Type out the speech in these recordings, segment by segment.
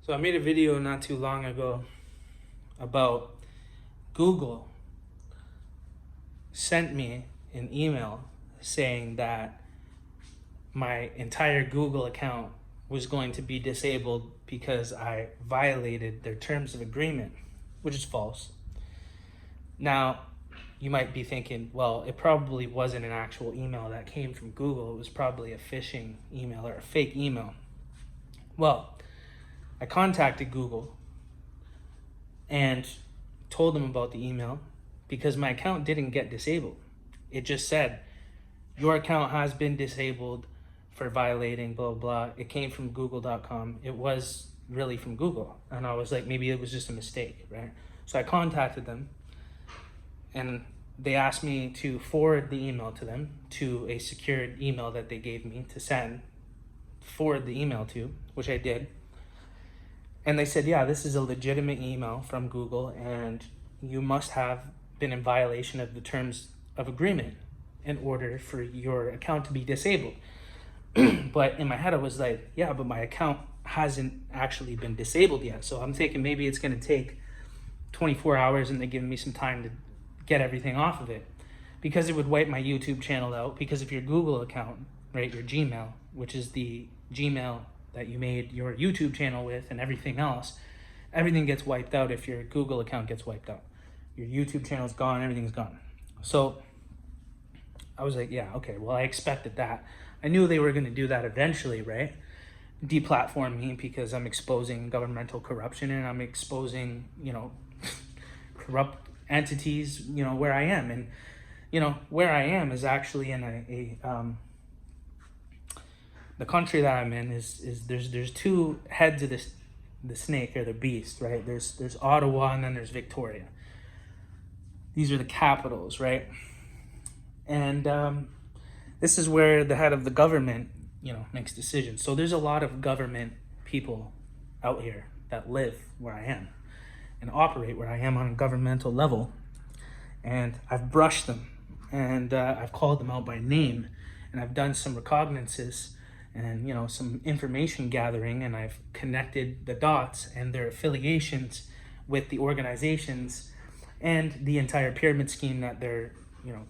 So I made a video not too long ago about Google sent me an email saying that my entire Google account was going to be disabled because I violated their terms of agreement, which is false. Now, you might be thinking, well, it probably wasn't an actual email that came from Google. It was probably a phishing email or a fake email. Well, I contacted Google and told them about the email because my account didn't get disabled. It just said, your account has been disabled for violating blah, blah, blah. It came from google.com. It was really from Google. And I was like, maybe it was just a mistake, right? So I contacted them and they asked me to forward the email to them to a secured email that they gave me to forward the email to, which I did. And they said, yeah, this is a legitimate email from Google and you must have been in violation of the terms of agreement in order for your account to be disabled. But in my head, I was like, yeah, but my account hasn't actually been disabled yet. So I'm thinking maybe it's going to take 24 hours and they're giving me some time to get everything off of it, because it would wipe my YouTube channel out. Because if your Google account, right, your Gmail, which is the Gmail that you made your YouTube channel with and everything else, everything gets wiped out if your Google account gets wiped out. Your YouTube channel's gone, everything's gone. So I was like, yeah, okay, well, I expected that. I knew they were going to do that eventually, right? Deplatform me because I'm exposing governmental corruption and I'm exposing, corrupt entities, where I am. And, where I am is actually in the country that I'm in is there's two heads of the snake or the beast, right? There's Ottawa and then there's Victoria. These are the capitals, right? And this is where the head of the government, makes decisions. So there's a lot of government people out here that live where I am and operate where I am on a governmental level. And I've brushed them and I've called them out by name and I've done some recognizances and some information gathering, and I've connected the dots and their affiliations with the organizations and the entire pyramid scheme that they're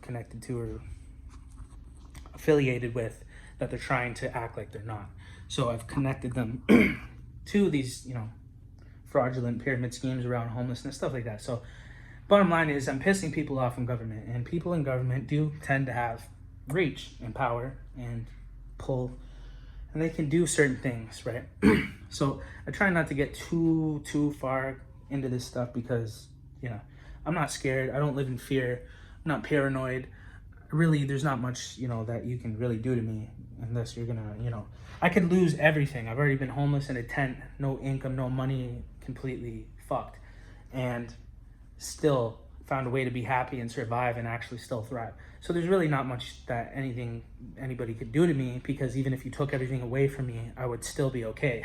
connected to or affiliated with, that they're trying to act like they're not. So I've connected them to these fraudulent pyramid schemes around homelessness, stuff like that. So bottom line is I'm pissing people off in government, and people in government do tend to have reach and power and pull, and they can do certain things, right? So I try not to get too far into this stuff because, I'm not scared. I don't live in fear. I'm not paranoid. Really, there's not much, that you can really do to me unless you're gonna, I could lose everything. I've already been homeless in a tent, no income, no money, completely fucked, and still found a way to be happy and survive and actually still thrive. So there's really not much that anybody could do to me, because even if you took everything away from me, I would still be okay.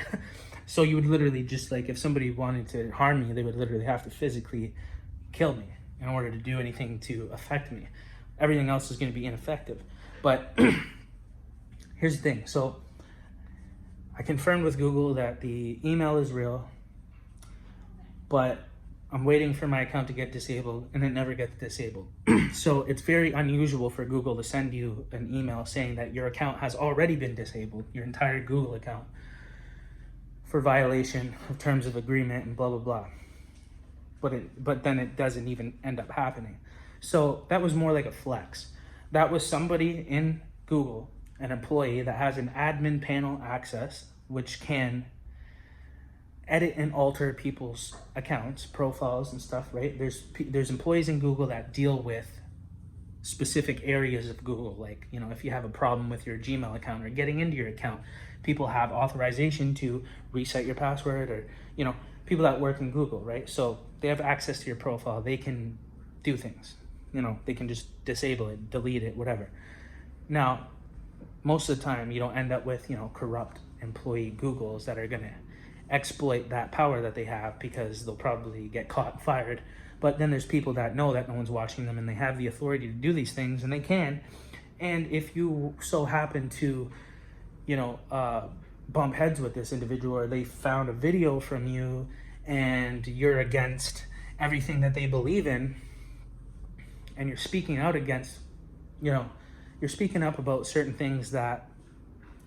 So you would literally just, like, if somebody wanted to harm me, they would literally have to physically kill me in order to do anything to affect me. Everything else is going to be ineffective. But here's the thing. So I confirmed with Google that the email is real, but I'm waiting for my account to get disabled, and it never gets disabled. So it's very unusual for Google to send you an email saying that your account has already been disabled, your entire Google account, for violation of terms of agreement and blah, blah, blah. But then it doesn't even end up happening. So that was more like a flex. That was somebody in Google, an employee that has an admin panel access, which can edit and alter people's accounts, profiles and stuff, right? There's employees in Google that deal with specific areas of Google. Like, if you have a problem with your Gmail account or getting into your account, people have authorization to reset your password, or, people that work in Google, right? So they have access to your profile. They can do things, they can just disable it, delete it, whatever. Now, most of the time you don't end up with, corrupt employee Googles that are going to exploit that power that they have, because they'll probably get caught and fired. But then there's people that know that no one's watching them and they have the authority to do these things, and they can. And if you so happen to, bump heads with this individual, or they found a video from you and you're against everything that they believe in, and you're speaking out against, you're speaking up about certain things that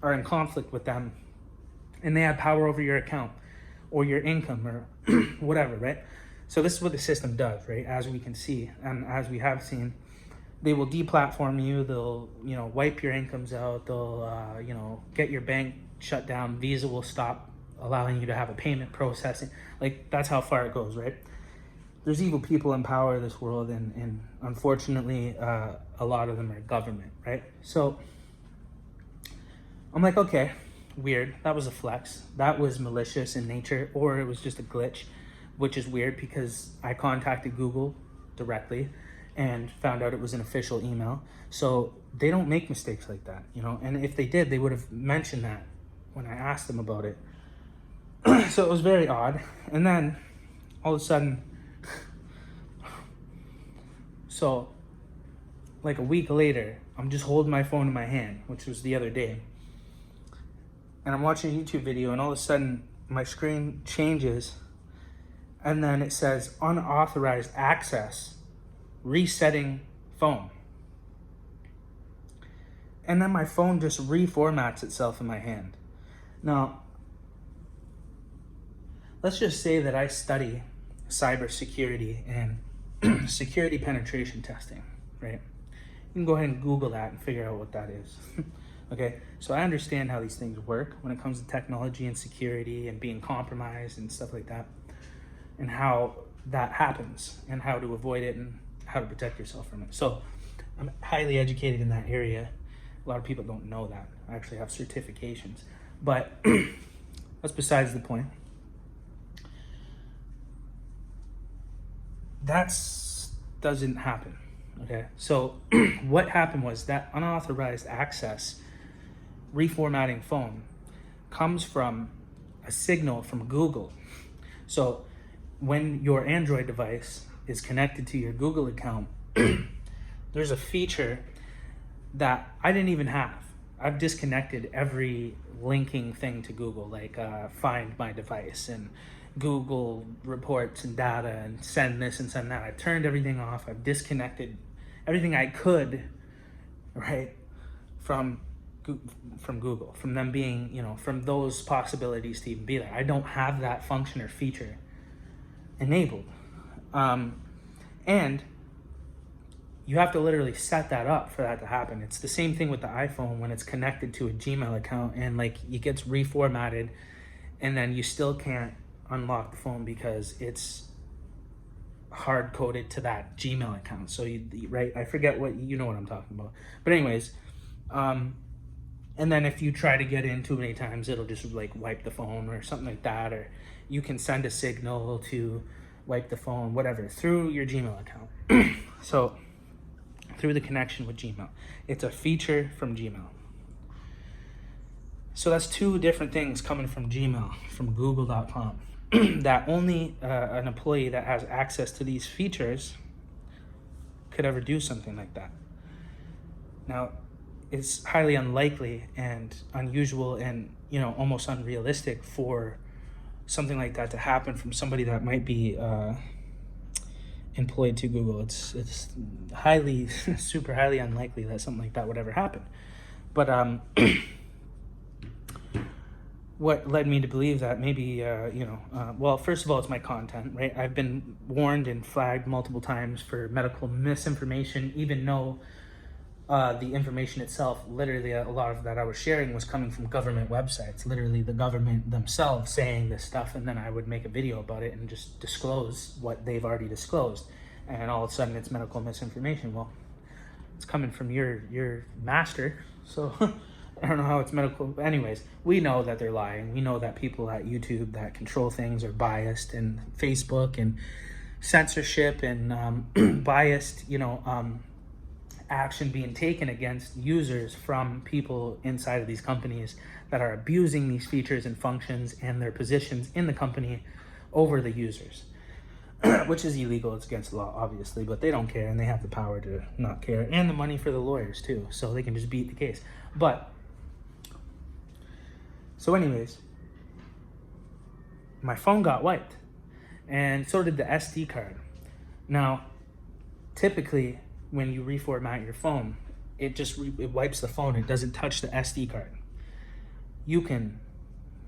are in conflict with them, and they have power over your account or your income or whatever, right? So this is what the system does, right? As we can see, and as we have seen, they will deplatform you. They'll, wipe your incomes out. They'll, get your bank shut down. Visa will stop allowing you to have a payment processing. Like, that's how far it goes, right? There's evil people in power in this world, and unfortunately, a lot of them are government, right? So I'm like, okay, weird. That was a flex. That was malicious in nature, or it was just a glitch, which is weird because I contacted Google directly and found out it was an official email. So they don't make mistakes like that, and if they did, they would have mentioned that when I asked them about it. So it was very odd. And then all of a sudden, so like a week later, I'm just holding my phone in my hand, which was the other day, and I'm watching a YouTube video, and all of a sudden my screen changes, and then it says unauthorized access, resetting phone. And then my phone just reformats itself in my hand. Now, let's just say that I study cybersecurity and security penetration testing, right? You can go ahead and Google that and figure out what that is. Okay, so I understand how these things work when it comes to technology and security and being compromised and stuff like that, and how that happens and how to avoid it and how to protect yourself from it. So I'm highly educated in that area. A lot of people don't know that. I actually have certifications, but that's besides the point. That doesn't happen, okay? So what happened was that unauthorized access, reformatting phone, comes from a signal from Google. So when your Android device is connected to your Google account, there's a feature that I didn't even have. I've disconnected every linking thing to Google, like find my device and Google reports and data and send this and send that. I turned everything off. I've disconnected everything I could, right, from Google, from them being, from those possibilities to even be there. I don't have that function or feature enabled. And you have to literally set that up for that to happen. It's the same thing with the iPhone when it's connected to a Gmail account and like it gets reformatted, and then you still can't unlock the phone because it's hard coded to that Gmail account. So right, I forget what, what I'm talking about. But anyways, and then if you try to get in too many times, it'll just like wipe the phone or something like that, or you can send a signal to wipe the phone, whatever, through your Gmail account. So through the connection with Gmail. It's a feature from Gmail. So that's two different things coming from Gmail, from google.com, that only an employee that has access to these features could ever do something like that. Now, it's highly unlikely and unusual and, almost unrealistic for something like that to happen from somebody that might be employed to Google. It's highly, super highly unlikely that something like that would ever happen. But what led me to believe that maybe, well, first of all, it's my content, right? I've been warned and flagged multiple times for medical misinformation, even though the information itself, literally a lot of that I was sharing was coming from government websites, literally the government themselves saying this stuff, and then I would make a video about it and just disclose what they've already disclosed, and all of a sudden it's medical misinformation. Well, it's coming from your master, so I don't know how it's medical. But anyways, we know that they're lying. We know that people at YouTube that control things are biased, and Facebook and censorship and biased, action being taken against users from people inside of these companies that are abusing these features and functions and their positions in the company over the users, which is illegal. It's against the law, obviously, but they don't care, and they have the power to not care, and the money for the lawyers too, so they can just beat the case. But So anyways, my phone got wiped, and so did the SD card. Now, typically, when you reformat your phone, it just it wipes the phone. It doesn't touch the SD card. You can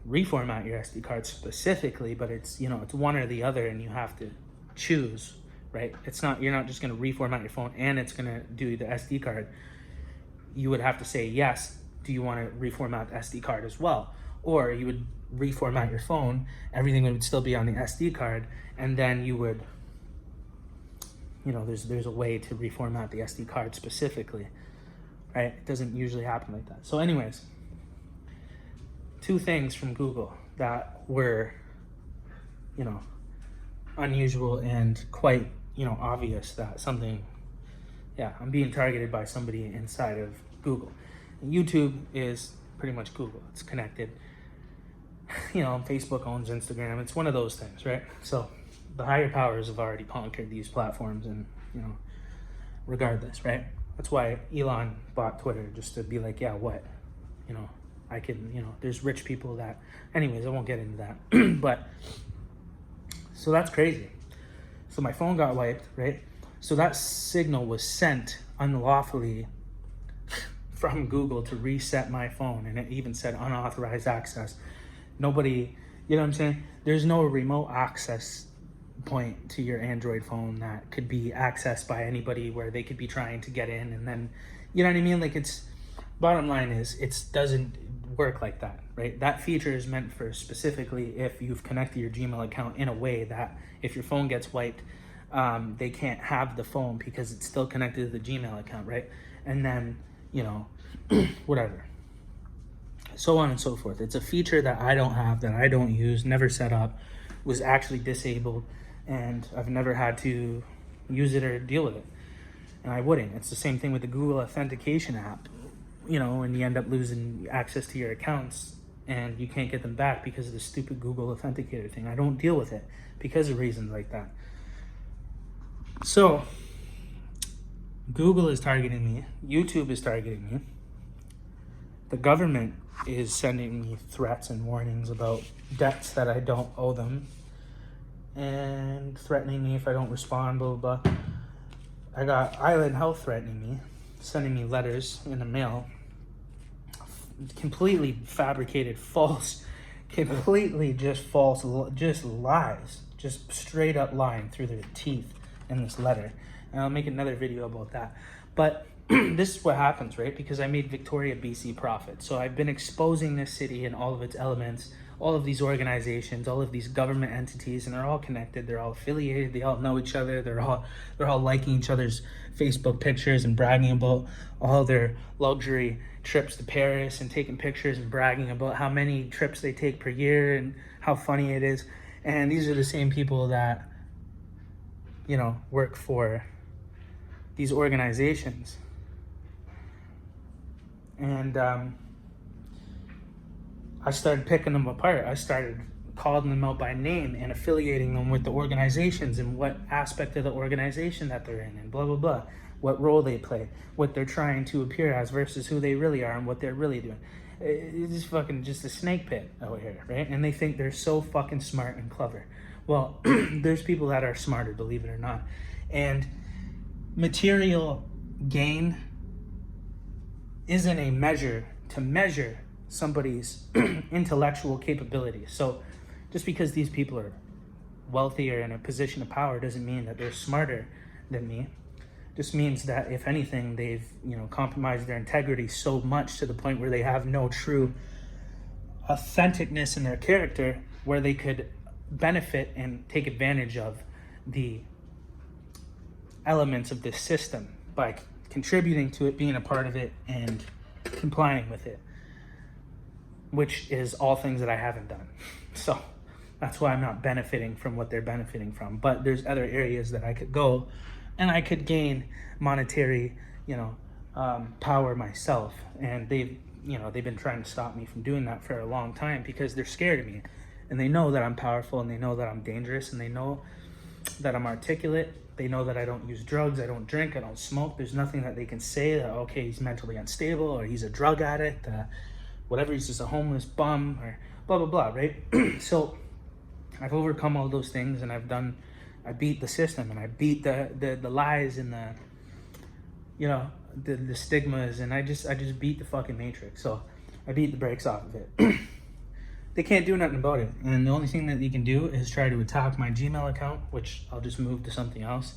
reformat your SD card specifically, but it's, you know, it's one or the other, and you have to choose, right? It's not, you're not just going to reformat your phone and it's going to do the SD card. You would have to say, yes, do you want to reformat the SD card as well? Or you would reformat your phone, everything would still be on the SD card, and then you would, you know, there's a way to reformat the SD card specifically, right? It doesn't usually happen like that. So anyways, 2 things from Google that were, you know, unusual and quite, you know, obvious that something, yeah, I'm being targeted by somebody inside of Google. And YouTube is pretty much Google. It's connected. You know, Facebook owns Instagram. It's one of those things, right? So the higher powers have already conquered these platforms, and, you know, regardless, right? That's why Elon bought Twitter, just to be like, yeah, what? You know, I can, you know, there's rich people that, anyways, I won't get into that. But, so that's crazy. So my phone got wiped, right? So that signal was sent unlawfully from Google to reset my phone, and it even said unauthorized access. Nobody, you know what I'm saying? There's no remote access point to your Android phone that could be accessed by anybody where they could be trying to get in, and then, you know what I mean? Like, it's, bottom line is, it doesn't work like that, right? That feature is meant for specifically if you've connected your Gmail account in a way that if your phone gets wiped, they can't have the phone because it's still connected to the Gmail account, right? And then, you know, whatever, so on and so forth. It's a feature that I don't have, that I don't use, never set up, was actually disabled, and I've never had to use it or deal with it, and I wouldn't. It's the same thing with the Google authentication app, you know, and you end up losing access to your accounts and you can't get them back because of the stupid Google authenticator thing. I don't deal with it because of reasons like that. So Google is targeting me, YouTube is targeting me, the government is sending me threats and warnings about debts that I don't owe them, and threatening me if I don't respond, blah, blah, blah. I got Island Health threatening me, sending me letters in the mail, completely fabricated, false, completely just false, just lies, just straight up lying through their teeth in this letter. And I'll make another video about that. But this is what happens, right? Because I made Victoria, BC profit. So I've been exposing this city and all of its elements, all of these organizations, all of these government entities, and they're all connected. They're all affiliated. They all know each other. They're all liking each other's Facebook pictures and bragging about all their luxury trips to Paris and taking pictures and bragging about how many trips they take per year and how funny it is. And these are the same people that, you know, work for these organizations. And I started picking them apart. I started calling them out by name and affiliating them with the organizations and what aspect of the organization that they're in and blah, blah, blah. What role they play, what they're trying to appear as versus who they really are and what they're really doing. It's fucking just a snake pit out here, right? And they think they're so fucking smart and clever. Well, there's people that are smarter, believe it or not. And material gain isn't a measure to measure somebody's intellectual capabilities. So just because these people are wealthy or in a position of power doesn't mean that they're smarter than me. Just means that if anything, they've, you know, compromised their integrity so much to the point where they have no true authenticness in their character where they could benefit and take advantage of the elements of this system by contributing to it, being a part of it, and complying with it, which is all things that I haven't done. So that's why I'm not benefiting from what they're benefiting from. But there's other areas that I could go and I could gain monetary, you know, power myself. And they've been trying to stop me from doing that for a long time because they're scared of me. And they know that I'm powerful, and they know that I'm dangerous, and they know that I'm articulate. They know that I don't use drugs, I don't drink, I don't smoke. There's nothing that they can say that, okay, he's mentally unstable or he's a drug addict. whatever, he's just a homeless bum or blah, blah, blah, right? So I've overcome all those things, and I beat the system, and I beat the lies and the, you know, the stigmas, and I just beat the fucking matrix. So I beat the brakes off of it. They can't do nothing about it. And the only thing that you can do is try to attack my Gmail account, which I'll just move to something else,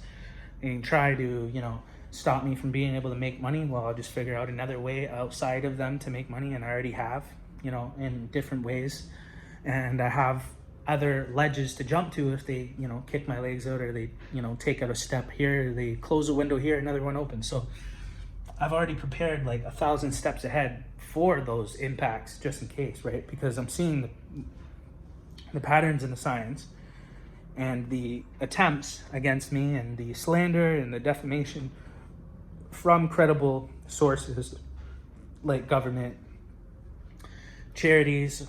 and try to, you know, stop me from being able to make money. Well, I'll just figure out another way outside of them to make money, and I already have, you know, in different ways. And I have other ledges to jump to if they, you know, kick my legs out, or they, you know, take out a step here, they close a window here, another one opens. So I've already prepared like 1,000 steps ahead for those impacts, just in case, right? Because I'm seeing the patterns in the science, and the attempts against me, and the slander and the defamation from credible sources like government, charities,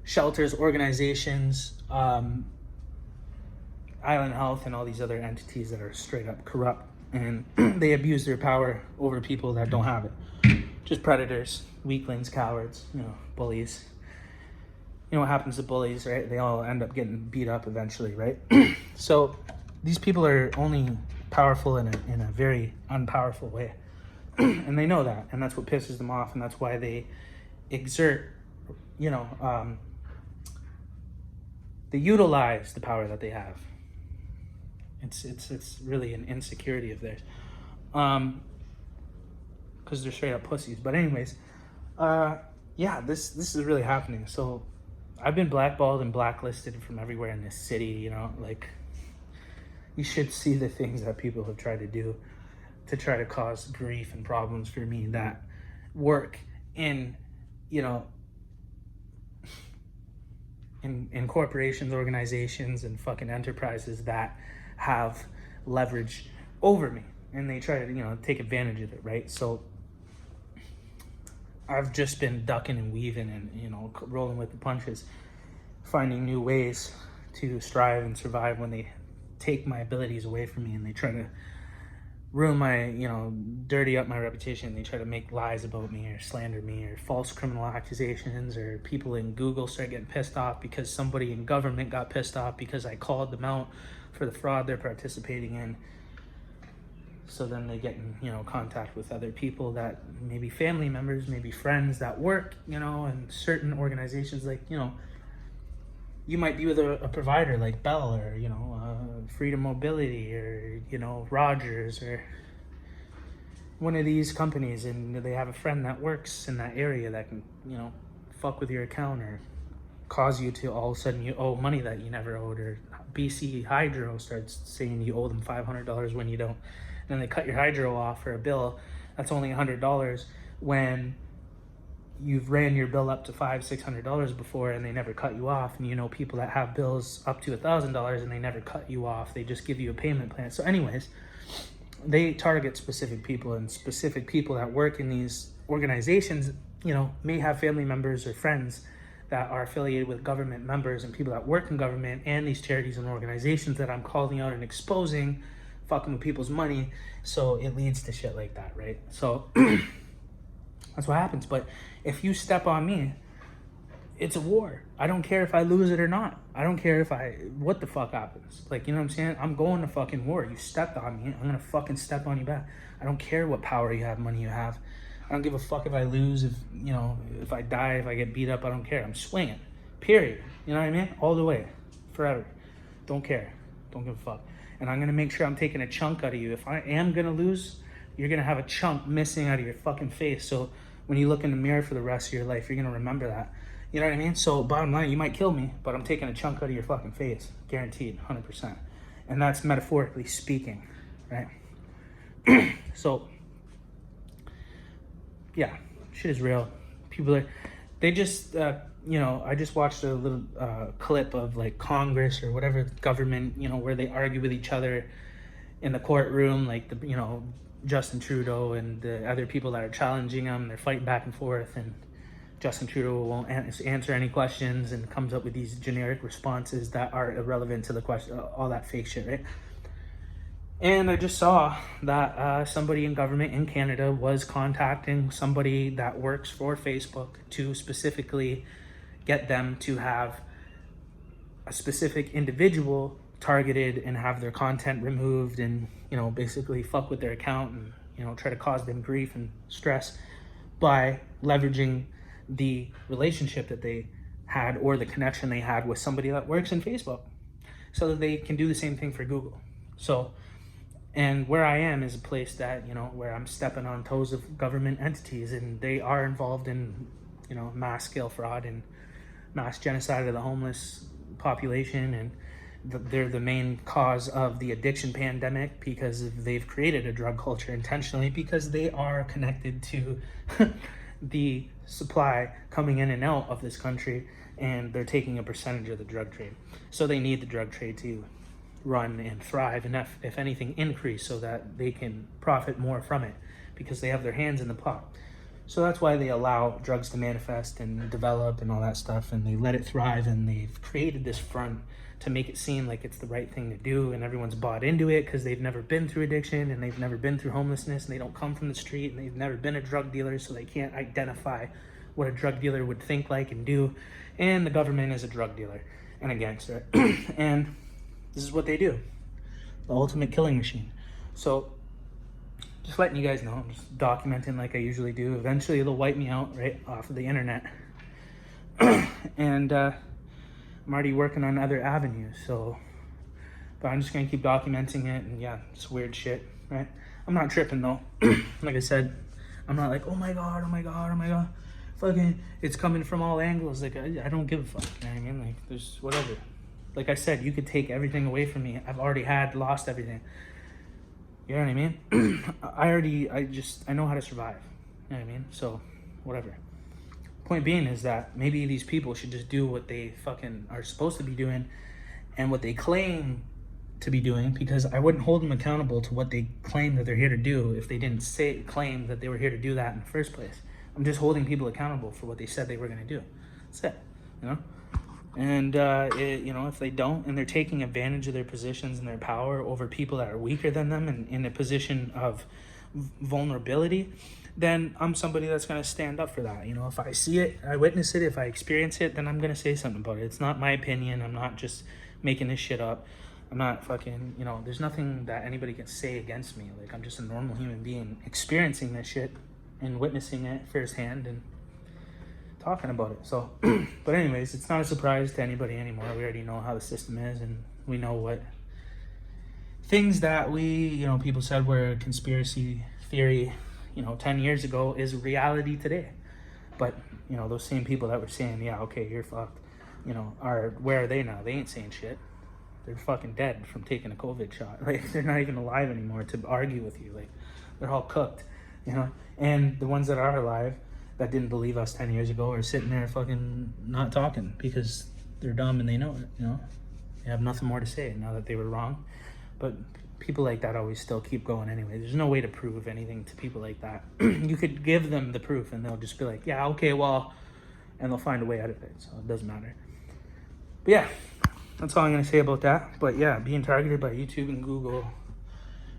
shelters, organizations, Island Health, and all these other entities that are straight up corrupt, and they abuse their power over people that don't have it. Just predators, weaklings, cowards, you know, bullies. You know what happens to bullies, right? They all end up getting beat up eventually, right? So these people are only powerful in a very unpowerful way. And they know that, and that's what pisses them off, and that's why they exert, you know, they utilize the power that they have. It's really an insecurity of theirs. Because they're straight up pussies. But anyways, yeah, this is really happening. So I've been blackballed and blacklisted from everywhere in this city, you know, like, you should see the things that people have tried to do to try to cause grief and problems for me that work in, you know, in corporations, organizations, and fucking enterprises that have leverage over me, and they try to, you know, take advantage of it, right? So I've just been ducking and weaving and, you know, rolling with the punches, finding new ways to strive and survive when they take my abilities away from me, and they try to ruin my, you know, dirty up my reputation. They try to make lies about me, or slander me, or false criminal accusations, or people in Google start getting pissed off because somebody in government got pissed off because I called them out for the fraud they're participating in. So then they get in, you know, contact with other people that maybe family members, maybe friends that work, you know, in certain organizations, like, you know, you might be with a provider like Bell, or, you know, Freedom Mobility, or, you know, Rogers, or one of these companies, and they have a friend that works in that area that can, you know, fuck with your account, or cause you to all of a sudden you owe money that you never owed, or BC Hydro starts saying you owe them $500 when you don't. And then they cut your hydro off for a bill that's only $100 when you've ran your bill up to $500-$600 before, and they never cut you off. And you know people that have bills up to $1,000 and they never cut you off. They just give you a payment plan. So anyways, they target specific people, and specific people that work in these organizations, you know, may have family members or friends that are affiliated with government members and people that work in government and these charities and organizations that I'm calling out and exposing, fucking with people's money. So it leads to shit like that, right? So that's what happens. But if you step on me, it's a war. I don't care if I lose it or not. I don't care if what the fuck happens. Like, you know what I'm saying? I'm going to fucking war. You stepped on me, I'm gonna fucking step on you back. I don't care what power you have, money you have. I don't give a fuck if I lose, if, you know, if I die, if I get beat up, I don't care. I'm swinging, period. You know what I mean? All the way, forever. Don't care, don't give a fuck. And I'm gonna make sure I'm taking a chunk out of you. If I am gonna lose, you're gonna have a chunk missing out of your fucking face. So when you look in the mirror for the rest of your life, you're gonna remember that. You know what I mean? So bottom line, you might kill me, but I'm taking a chunk out of your fucking face, guaranteed, 100%. And that's metaphorically speaking, right? So, yeah, shit is real. People are, they just, you know, I just watched a little clip of like Congress or whatever government, you know, where they argue with each other in the courtroom, like the, you know, Justin Trudeau and the other people that are challenging him. They're fighting back and forth, and Justin Trudeau won't answer any questions and comes up with these generic responses that are irrelevant to the question, all that fake shit, right? And I just saw that somebody in government in Canada was contacting somebody that works for Facebook to specifically get them to have a specific individual targeted and have their content removed, and basically fuck with their account and try to cause them grief and stress by leveraging the relationship that they had or the connection they had with somebody that works in Facebook, so that they can do the same thing for Google. So, and where I am is a place that where I'm stepping on toes of government entities, and they are involved in mass scale fraud and mass genocide of the homeless population, and they're the main cause of the addiction pandemic because they've created a drug culture intentionally, because they are connected to the supply coming in and out of this country, and they're taking a percentage of the drug trade. So they need the drug trade to run and thrive, and if anything increase, so that they can profit more from it, because they have their hands in the pot. So that's why they allow drugs to manifest and develop and all that stuff, and they let it thrive, and they've created this front to make it seem like it's the right thing to do, and everyone's bought into it because they've never been through addiction, and they've never been through homelessness, and they don't come from the street, and they've never been a drug dealer, so they can't identify what a drug dealer would think like and do. And the government is a drug dealer and a gangster. And this is what they do. The ultimate killing machine. So just letting you guys know, I'm just documenting like I usually do. Eventually they'll wipe me out right off of the internet. And I'm already working on other avenues, but I'm just gonna keep documenting it, and yeah, it's weird shit, right? I'm not tripping though. Like I said, I'm not like, oh my god, fucking, it's coming from all angles. Like, I don't give a fuck, you know what I mean? Like, there's whatever. Like I said, you could take everything away from me. I've already lost everything. You know what I mean? I know how to survive. You know what I mean? So, whatever. Point being is that maybe these people should just do what they fucking are supposed to be doing and what they claim to be doing, because I wouldn't hold them accountable to what they claim that they're here to do if they didn't claim that they were here to do that in the first place. I'm just holding people accountable for what they said they were going to do. That's it, And, if they don't, and they're taking advantage of their positions and their power over people that are weaker than them and in a position of vulnerability, then I'm somebody that's going to stand up for that. If I see it, I witness it, if I experience it, then I'm going to say something about it. It's not my opinion. I'm not just making this shit up. I'm not fucking, there's nothing that anybody can say against me. Like, I'm just a normal human being experiencing this shit and witnessing it firsthand and talking about it. So, but anyways, it's not a surprise to anybody anymore. We already know how the system is, and we know what things that people said were conspiracy theory 10 years ago is reality today. But those same people that were saying, yeah, okay, you're fucked, where are they now? They ain't saying shit. They're fucking dead from taking a COVID shot. Like, they're not even alive anymore to argue with you. Like, they're all cooked, and the ones that are alive that didn't believe us 10 years ago are sitting there fucking not talking because they're dumb and they know it. They have nothing more to say now that they were wrong. But people like that always still keep going anyway. There's no way to prove anything to people like that. You could give them the proof and they'll just be like, yeah, okay, well, and they'll find a way out of it, so it doesn't matter. But yeah, that's all I'm going to say about that. But yeah, being targeted by YouTube and Google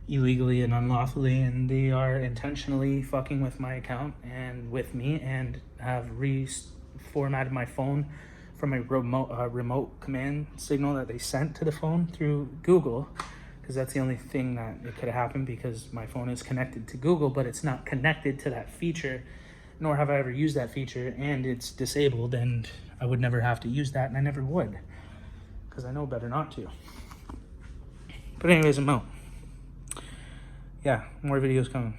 illegally and unlawfully, and they are intentionally fucking with my account and with me, and have reformatted my phone from a remote command signal that they sent to the phone through Google, because that's the only thing that it could have happened, because my phone is connected to Google, but it's not connected to that feature, nor have I ever used that feature, and it's disabled, and I would never have to use that, and I never would, because I know better not to. But anyways, I'm out. Yeah, more videos coming.